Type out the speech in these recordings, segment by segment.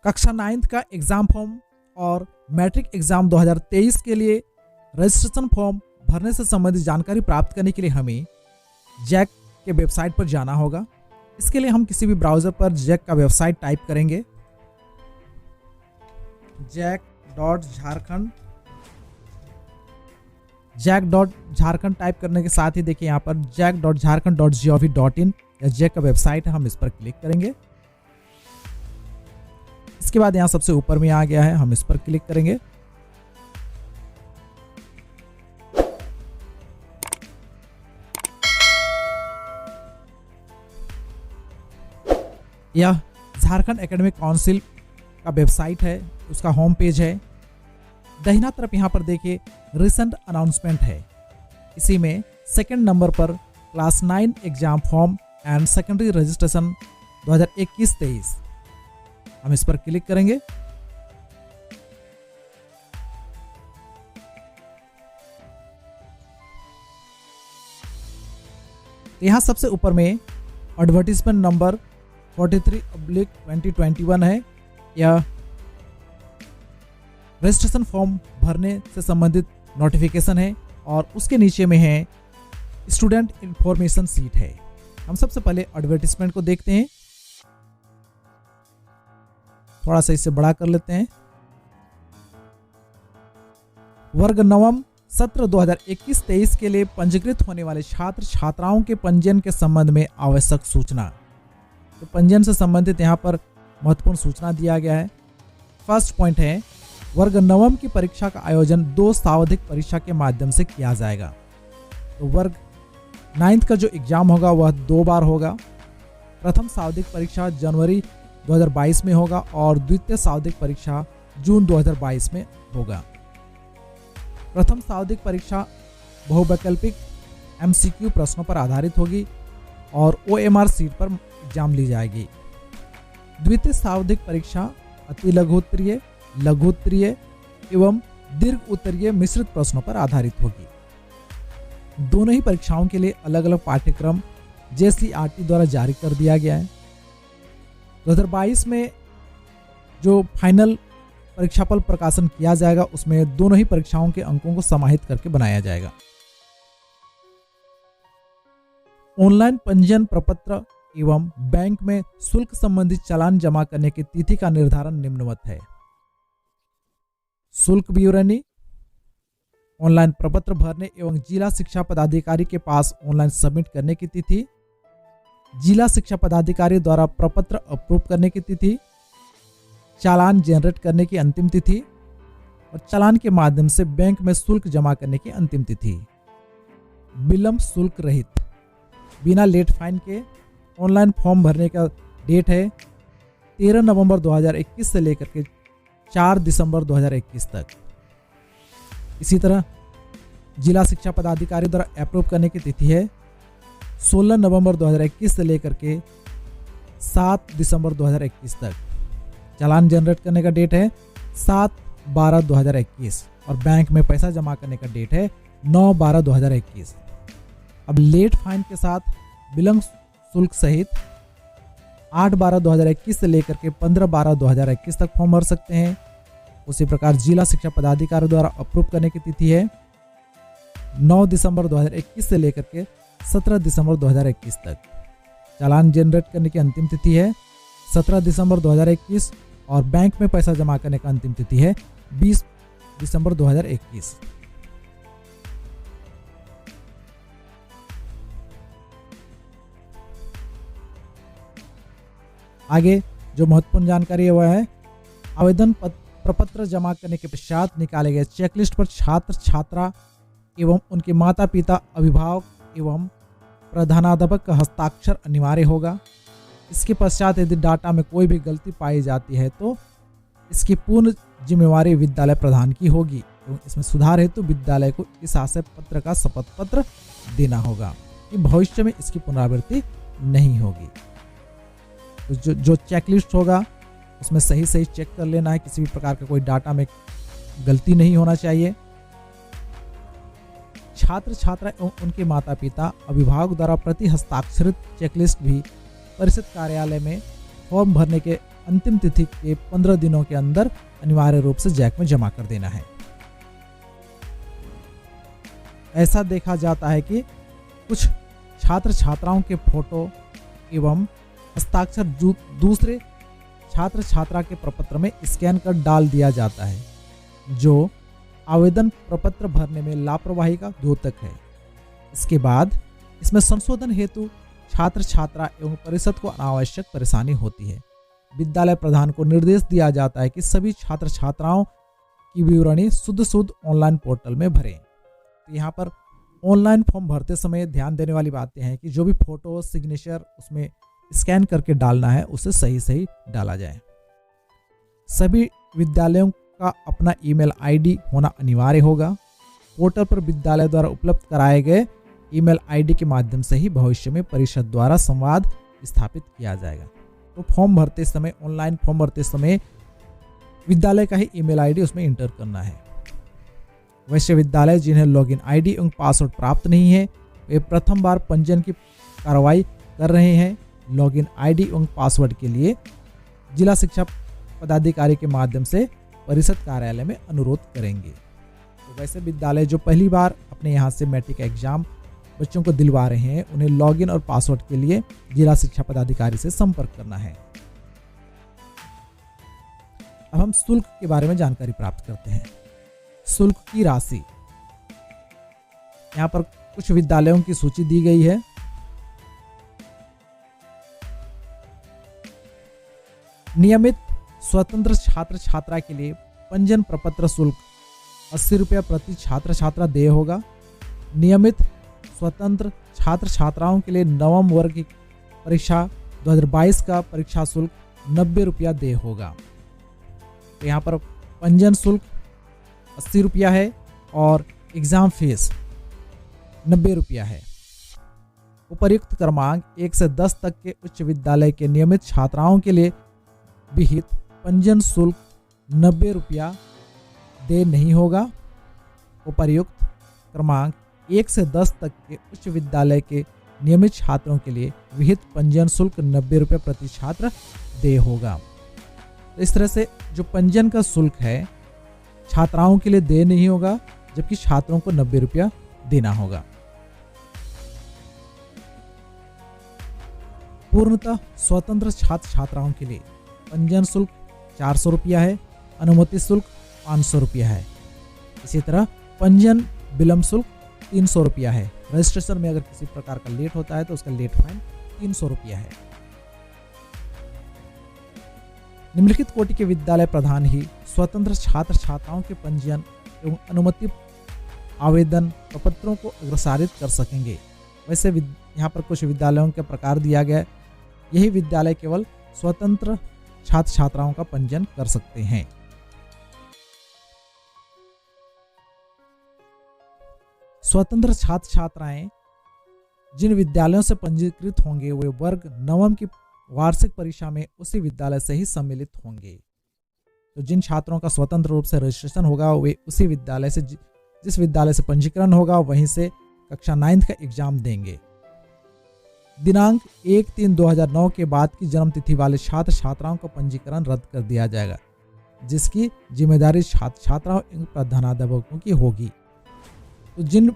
कक्षा 9 का exam form और मैट्रिक एग्ज़ाम 2023 के लिए रजिस्ट्रेशन फॉर्म भरने से संबंधित जानकारी प्राप्त करने के लिए हमें जैक के वेबसाइट पर जाना होगा। इसके लिए हम किसी भी ब्राउज़र पर जैक का वेबसाइट टाइप करेंगे, जैक.झारखंड टाइप करने के साथ ही देखिए यहाँ पर jack.jharkhand.gov.in या जैक का वेबसाइट है, हम इस पर क्लिक करेंगे। इसके बाद यहाँ सबसे ऊपर में आ गया है, हम इस पर क्लिक करेंगे। यह झारखंड एकेडमिक काउंसिल का वेबसाइट है, उसका होम पेज है। दाहिना तरफ यहाँ पर देखिए रिसेंट अनाउंसमेंट है। इसी में सेकंड नंबर पर class 9 exam form and secondary registration 2021-23, हम इस पर क्लिक करेंगे। यहाँ सबसे ऊपर में एडवर्टीजमेंट नंबर 43/2021 है। यह रजिस्ट्रेशन फॉर्म भरने से संबंधित नोटिफिकेशन है और उसके नीचे में है स्टूडेंट इंफॉर्मेशन सीट है। हम सबसे पहले एडवर्टीजमेंट को देखते हैं, थोड़ा सा इसे बड़ा कर लेते हैं। वर्ग नवम सत्र 2021-23 के लिए पंजीकृत होने वाले छात्र छात्राओं के पंजीयन के संबंध में आवश्यक सूचना। तो पंजीयन से संबंधित यहाँ पर महत्वपूर्ण सूचना दिया गया है। फर्स्ट पॉइंट है, वर्ग नवम की परीक्षा का आयोजन 2 सावधिक परीक्षा के माध्यम से किया जाएगा। तो वर्ग 9th का जो एग्जाम होगा वह 2 बार होगा। प्रथम सावधिक परीक्षा जनवरी 2022 में होगा और द्वितीय सावधिक परीक्षा जून 2022 में होगा। प्रथम सावधिक परीक्षा बहुवैकल्पिक MCQ प्रश्नों पर आधारित होगी और OMR सीट पर एग्जाम ली जाएगी। द्वितीय सावधिक परीक्षा अति लघु उत्तरीय, लघु उत्तरीय एवं दीर्घ उत्तरीय मिश्रित प्रश्नों पर आधारित होगी। दोनों ही परीक्षाओं के लिए अलग अलग पाठ्यक्रम JCERT द्वारा जारी कर दिया गया है। 2022 में जो फाइनल परीक्षाफल प्रकाशन किया जाएगा उसमें दोनों ही परीक्षाओं के अंकों को समाहित करके बनाया जाएगा। ऑनलाइन पंजीयन प्रपत्र एवं बैंक में शुल्क संबंधी चालान जमा करने की तिथि का निर्धारण निम्नवत है। शुल्क विवरणी ऑनलाइन प्रपत्र भरने एवं जिला शिक्षा पदाधिकारी के पास ऑनलाइन सबमिट करने की तिथि, जिला शिक्षा पदाधिकारी द्वारा प्रपत्र अप्रूव करने की तिथि, चालान जनरेट करने की अंतिम तिथि और चालान के माध्यम से बैंक में शुल्क जमा करने की अंतिम तिथि। विलंब शुल्क रहित बिना लेट फाइन के ऑनलाइन फॉर्म भरने का डेट है 13 नवंबर 2021 से लेकर के 4 दिसंबर 2021 तक। इसी तरह जिला शिक्षा पदाधिकारी द्वारा अप्रूव करने की तिथि है 16 नवंबर 2021 से लेकर के 7 दिसंबर 2021 तक। चालान जनरेट करने का डेट है 7/12/2021 और बैंक में पैसा जमा करने का डेट है 9/12/2021। अब लेट फाइन के साथ विलंब शुल्क सहित 8/12/2021 से लेकर के 15/12/2021 तक फॉर्म भर सकते हैं। उसी प्रकार जिला शिक्षा पदाधिकारी द्वारा अप्रूव करने की तिथि है 9 दिसंबर 2021 से लेकर के 17 दिसंबर 2021 तक। चालान जनरेट करने की अंतिम तिथि है 17 दिसंबर 2021 और बैंक में पैसा जमा करने का अंतिम तिथि है 20 दिसंबर 2021। आगे जो महत्वपूर्ण जानकारी है वह है आवेदन प्रपत्र जमा करने के पश्चात निकाले गए चेकलिस्ट पर छात्र छात्रा एवं उनके माता पिता अभिभावक एवं प्रधानाध्यापक का हस्ताक्षर अनिवार्य होगा। इसके पश्चात यदि डाटा में कोई भी गलती पाई जाती है तो इसकी पूर्ण जिम्मेवारी विद्यालय प्रधान की होगी एवं इसमें सुधार हेतु विद्यालय को इस आशय पत्र का शपथ पत्र देना होगा कि भविष्य में इसकी पुनरावृत्ति नहीं होगी। तो जो चेकलिस्ट होगा उसमें सही सही चेक कर लेना है, किसी भी प्रकार का कोई डाटा में गलती नहीं होना चाहिए। छात्र छात्रा एवं उनके माता पिता अभिभावक द्वारा प्रति हस्ताक्षरित चेकलिस्ट भी परिषद कार्यालय में फॉर्म भरने के अंतिम तिथि के 15 दिनों के अंदर अनिवार्य रूप से जैक में जमा कर देना है। ऐसा देखा जाता है कि कुछ छात्र छात्राओं के फोटो एवं हस्ताक्षर दूसरे छात्र छात्रा के प्रपत्र में स्कैन कर डाल दिया जाता है, जो आवेदन प्रपत्र भरने में लापरवाही का द्योतक है। इसके बाद इसमें संशोधन हेतु छात्र छात्रा एवं परिषद को अनावश्यक परेशानी होती है। विद्यालय प्रधान को निर्देश दिया जाता है कि सभी छात्र छात्राओं की विवरणी शुद्ध ऑनलाइन पोर्टल में भरें। तो यहाँ पर ऑनलाइन फॉर्म भरते समय ध्यान देने वाली बातें हैं कि जो भी फोटो सिग्नेचर उसमें स्कैन करके डालना है उसे सही डाला जाए। सभी विद्यालयों का अपना ईमेल आईडी होना अनिवार्य होगा। पोर्टल पर विद्यालय द्वारा उपलब्ध कराए गए ईमेल आईडी के माध्यम से ही भविष्य में परिषद द्वारा संवाद स्थापित किया जाएगा। तो फॉर्म भरते समय, ऑनलाइन फॉर्म भरते समय विद्यालय का ही ईमेल आईडी उसमें इंटर करना है। वैसे विद्यालय जिन्हें लॉगिन आईडी एवं पासवर्ड प्राप्त नहीं है, वे प्रथम बार पंजीयन की कार्रवाई कर रहे हैं। लॉगिन आईडी एवं पासवर्ड के लिए जिला शिक्षा पदाधिकारी के माध्यम से परिषद कार्यालय में अनुरोध करेंगे। तो वैसे विद्यालय जो पहली बार अपने यहाँ से मैट्रिक एग्जाम बच्चों को दिलवा रहे हैं, उन्हें लॉगिन और पासवर्ड के लिए जिला शिक्षा पदाधिकारी से संपर्क करना है। अब हम शुल्क के बारे में जानकारी प्राप्त करते हैं। शुल्क की राशि, यहाँ पर कुछ विद्यालयों की सूची दी गई है। नियमित स्वतंत्र छात्र छात्रा के लिए पंजीयन प्रपत्र शुल्क 80 रुपया प्रति छात्र छात्रा देय होगा। नियमित स्वतंत्र छात्र छात्राओं के लिए नवम वर्ग की परीक्षा 2022 का परीक्षा शुल्क 90 रुपया देय होगा। तो यहाँ पर पंजीयन शुल्क 80 रुपया है और एग्जाम फीस 90 रुपया है। उपर्युक्त क्रमांक 1 से 10 तक के उच्च विद्यालय के नियमित छात्राओं के लिए विहित पंजीयन शुल्क 90 रुपया देय नहीं होगा। उपर्युक्त क्रमांक 1 से 10 तक के उच्च विद्यालय के नियमित छात्रों के लिए विहित पंजीयन शुल्क 90 रुपये प्रति छात्र देय होगा। तो इस तरह से जो पंजीयन का शुल्क है छात्राओं के लिए देय नहीं होगा, जबकि छात्रों को 90 रुपया देना होगा। पूर्णतः स्वतंत्र छात्र छात्राओं के लिए पंजीयन शुल्क 400 रुपया है, अनुमति शुल्क 500 रुपया है। इसी तरह पंजीयन विलंब शुल्क 300 रुपया है। रजिस्ट्रेशन में अगर किसी प्रकार का लेट होता है तो उसका लेट फाइन 300 रुपया है। निम्नलिखित कोटि के विद्यालय प्रधान ही स्वतंत्र छात्र छात्राओं के पंजीयन एवं अनुमति आवेदन प्रपत्रों को अग्रसारित कर सकेंगे। वैसे यहाँ पर कुछ विद्यालयों के प्रकार दिया गया, यही विद्यालय केवल स्वतंत्र छात्र छात्राओं का पंजीयन कर सकते हैं। स्वतंत्र छात्र छात्राएं जिन विद्यालयों से पंजीकृत होंगे वे वर्ग नवम की वार्षिक परीक्षा में उसी विद्यालय से ही सम्मिलित होंगे। तो जिन छात्रों का स्वतंत्र रूप से रजिस्ट्रेशन होगा वे उसी विद्यालय से, जिस विद्यालय से पंजीकरण होगा वहीं से कक्षा 9 का एग्जाम देंगे। दिनांक 1/3/2009 के बाद की जन्म तिथि वाले छात्र छात्राओं का पंजीकरण रद्द कर दिया जाएगा, जिसकी जिम्मेदारी छात्र छात्राओं एवं प्रधानाध्यापकों की होगी। तो जिन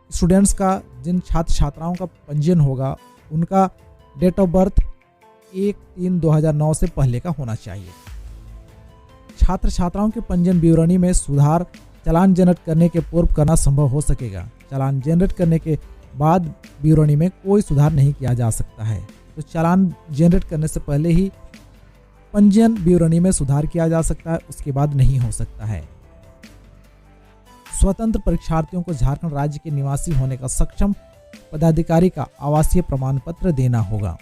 स्टूडेंट्स का, जिन छात्र छात्राओं का पंजीयन होगा उनका डेट ऑफ बर्थ 1/3/2009 से पहले का होना चाहिए। छात्र छात्राओं के पंजीयन विवरणी में सुधार चालान जनरेट करने के पूर्व करना संभव हो सकेगा। चालान जनरेट करने के बाद विवरणी में कोई सुधार नहीं किया जा सकता है। तो चालान जनरेट करने से पहले ही पंजीयन विवरणी में सुधार किया जा सकता है, उसके बाद नहीं हो सकता है। स्वतंत्र परीक्षार्थियों को झारखंड राज्य के निवासी होने का सक्षम पदाधिकारी का आवासीय प्रमाण पत्र देना होगा,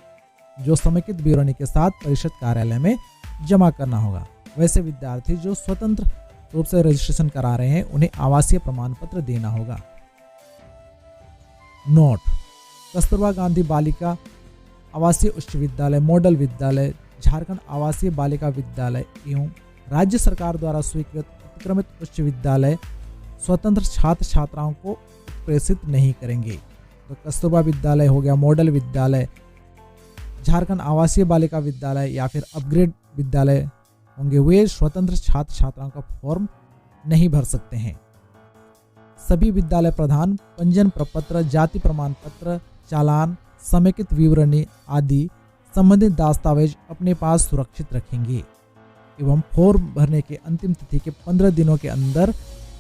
जो समेकित विवरणी के साथ परिषद कार्यालय में जमा करना होगा। वैसे विद्यार्थी जो स्वतंत्र रूप से रजिस्ट्रेशन करा रहे हैं उन्हें आवासीय प्रमाण पत्र देना होगा। नोट: कस्तूरबा गांधी बालिका आवासीय उच्च विद्यालय मॉडल विद्यालय, झारखंड आवासीय बालिका विद्यालय एवं राज्य सरकार द्वारा स्वीकृत उत्क्रमित उच्च विद्यालय स्वतंत्र छात्र छात्राओं को प्रेषित नहीं करेंगे। तो कस्तूरबा विद्यालय हो गया, मॉडल विद्यालय, झारखंड आवासीय बालिका विद्यालय या फिर अपग्रेड विद्यालय होंगे, वे स्वतंत्र छात्र छात्राओं का फॉर्म नहीं भर सकते हैं। सभी विद्यालय प्रधान पंजीयन प्रपत्र, जाति प्रमाण पत्र, चालान, समेकित विवरणी आदि संबंधित दस्तावेज अपने पास सुरक्षित रखेंगे एवं फॉर्म भरने के अंतिम तिथि के 15 दिनों के अंदर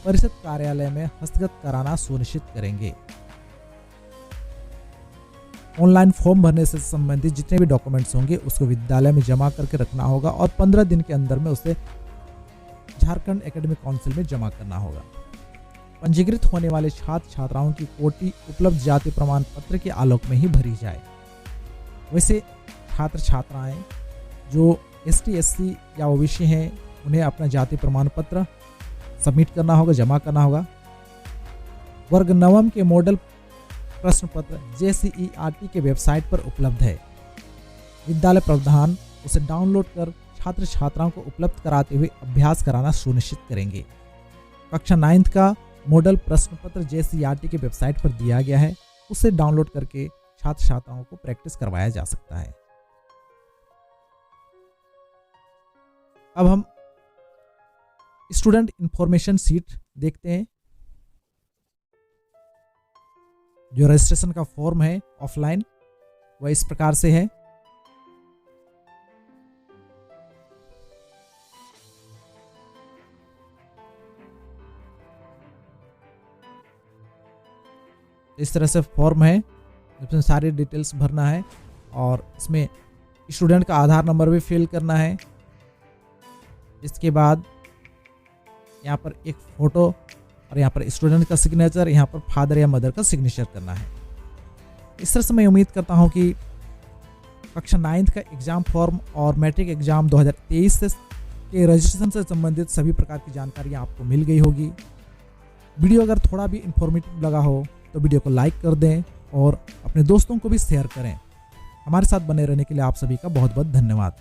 परिषद कार्यालय में हस्तगत कराना सुनिश्चित करेंगे। ऑनलाइन फॉर्म भरने से संबंधित जितने भी डॉक्यूमेंट्स होंगे उसको विद्यालय में जमा करके रखना होगा और 15 दिन के अंदर में उसे झारखंड एकेडमिक काउंसिल में जमा करना होगा। पंजीकृत होने वाले छात्र छात्राओं की कोटि उपलब्ध जाति प्रमाण पत्र के आलोक में ही भरी जाए। वैसे छात्र छात्राएं जो ST SC या OBC हैं, उन्हें अपना जाति प्रमाण पत्र सबमिट करना होगा, जमा करना होगा। वर्ग नवम के मॉडल प्रश्न पत्र JCERT के वेबसाइट पर उपलब्ध है। विद्यालय प्रधान उसे डाउनलोड कर छात्र छात्राओं को उपलब्ध कराते हुए अभ्यास कराना सुनिश्चित करेंगे। कक्षा 9 का मॉडल प्रश्न पत्र JCERT के वेबसाइट पर दिया गया है, उसे डाउनलोड करके छात्र छात्राओं को प्रैक्टिस करवाया जा सकता है। अब हम स्टूडेंट इंफॉर्मेशन सीट देखते हैं। जो रजिस्ट्रेशन का फॉर्म है ऑफलाइन, वह इस प्रकार से है। इस तरह से फॉर्म है, इसमें सारी डिटेल्स भरना है और इसमें स्टूडेंट का आधार नंबर भी फिल करना है। इसके बाद यहाँ पर एक फोटो और यहाँ पर स्टूडेंट का सिग्नेचर, यहाँ पर फादर या मदर का सिग्नेचर करना है। इस तरह से मैं उम्मीद करता हूँ कि कक्षा 9 का एग्जाम फॉर्म और मैट्रिक एग्जाम 2023 के रजिस्ट्रेशन से संबंधित सभी प्रकार की जानकारियाँ आपको मिल गई होगी। वीडियो अगर थोड़ा भी इंफॉर्मेटिव लगा हो तो वीडियो को लाइक कर दें और अपने दोस्तों को भी शेयर करें। हमारे साथ बने रहने के लिए आप सभी का बहुत बहुत धन्यवाद।